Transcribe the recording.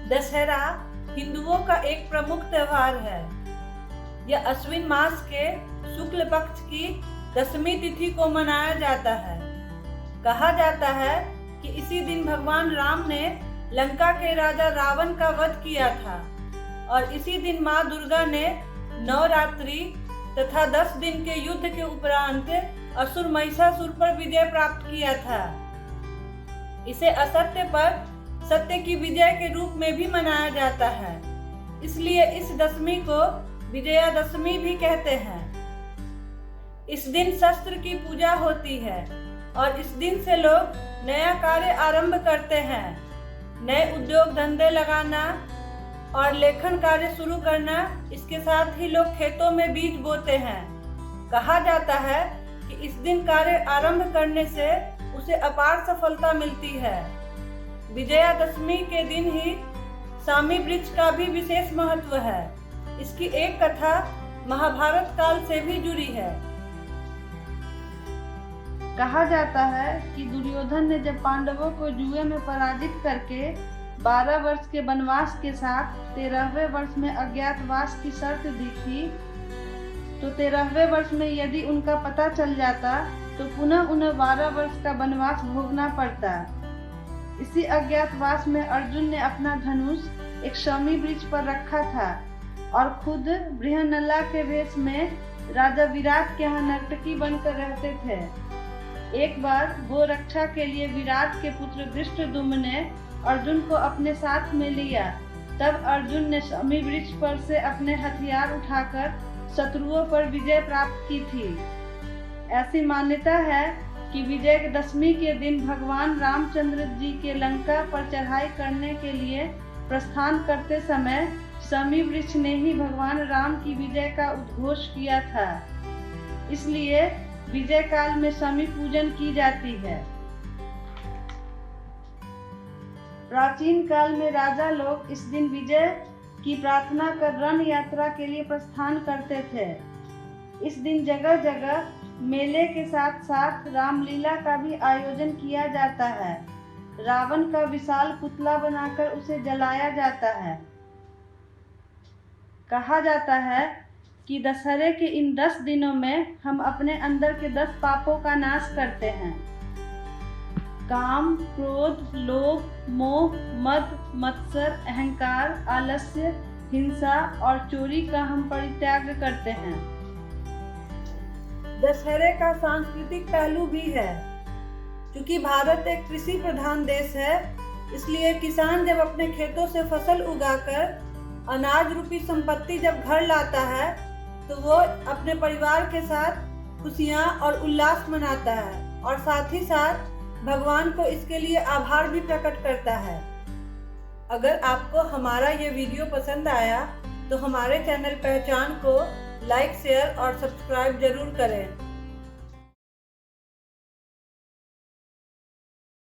दशहरा हिंदुओं का एक प्रमुख त्योहार है। यह अश्विन मास के शुक्ल पक्ष की दशमी तिथि को मनाया जाता है। कहा जाता है कि इसी दिन भगवान राम ने लंका के राजा रावण का वध किया था और इसी दिन माँ दुर्गा ने नवरात्रि तथा 10 दिन के युद्ध के उपरांत असुर महिषासुर पर विजय प्राप्त किया था। इसे असत्य पर सत्य की विजय के रूप में भी मनाया जाता है, इसलिए इस दशमी को विजयादशमी भी कहते हैं। इस दिन शस्त्र की पूजा होती है और इस दिन से लोग नया कार्य आरंभ करते हैं। नए उद्योग धंधे लगाना और लेखन कार्य शुरू करना, इसके साथ ही लोग खेतों में बीज बोते हैं। कहा जाता है कि इस दिन कार्य आरंभ करने से उसे अपार सफलता मिलती है। विजयादशमी के दिन ही सामी वृक्ष का भी विशेष महत्व है। इसकी एक कथा महाभारत काल से भी जुड़ी है। कहा जाता है कि दुर्योधन ने जब पांडवों को जुए में पराजित करके 12 वर्ष के वनवास के साथ 13वें वर्ष में अज्ञातवास की शर्त दी थी, तो 13वें वर्ष में यदि उनका पता चल जाता तो पुनः उन्हें 12 वर्ष का वनवास भोगना पड़ता। इसी अज्ञातवास में अर्जुन ने अपना धनुष एक शमी वृक्ष पर रखा था और खुद बृहन्नला के वेश में राजा विराट के यहाँ नर्तकी बनकर रहते थे। एक बार गो रक्षा के लिए विराट के पुत्र धृष्टद्युम्न ने अर्जुन को अपने साथ में लिया। तब अर्जुन ने शमी वृक्ष पर से अपने हथियार उठाकर शत्रुओं पर विजय प्राप्त की थी। ऐसी मान्यता है कि विजयदशमी के दिन भगवान रामचंद्र जी के लंका पर चढ़ाई करने के लिए प्रस्थान करते समय शमी वृक्ष ने ही भगवान राम की विजय का उद्घोष किया था। इसलिए विजय काल में शमी पूजन की जाती है। प्राचीन काल में राजा लोग इस दिन विजय की प्रार्थना कर रण यात्रा के लिए प्रस्थान करते थे। इस दिन जगह जगह मेले के साथ साथ रामलीला का भी आयोजन किया जाता है। रावण का विशाल पुतला बनाकर उसे जलाया जाता है। कहा जाता है कि दशहरे के इन 10 दिनों में हम अपने अंदर के 10 पापों का नाश करते हैं। काम, क्रोध, लोभ, मोह, मद, मत्सर, अहंकार, आलस्य, हिंसा और चोरी का हम परित्याग करते हैं। दशहरे का सांस्कृतिक पहलू भी है। क्योंकि भारत एक कृषि प्रधान देश है, इसलिए किसान जब अपने खेतों से फसल उगाकर अनाज रूपी संपत्ति जब घर लाता है तो वो अपने परिवार के साथ खुशियाँ और उल्लास मनाता है और साथ ही साथ भगवान को इसके लिए आभार भी प्रकट करता है। अगर आपको हमारा ये वीडियो पसंद आया तो हमारे चैनल पहचान को लाइक, शेयर और सब्सक्राइब जरूर करें।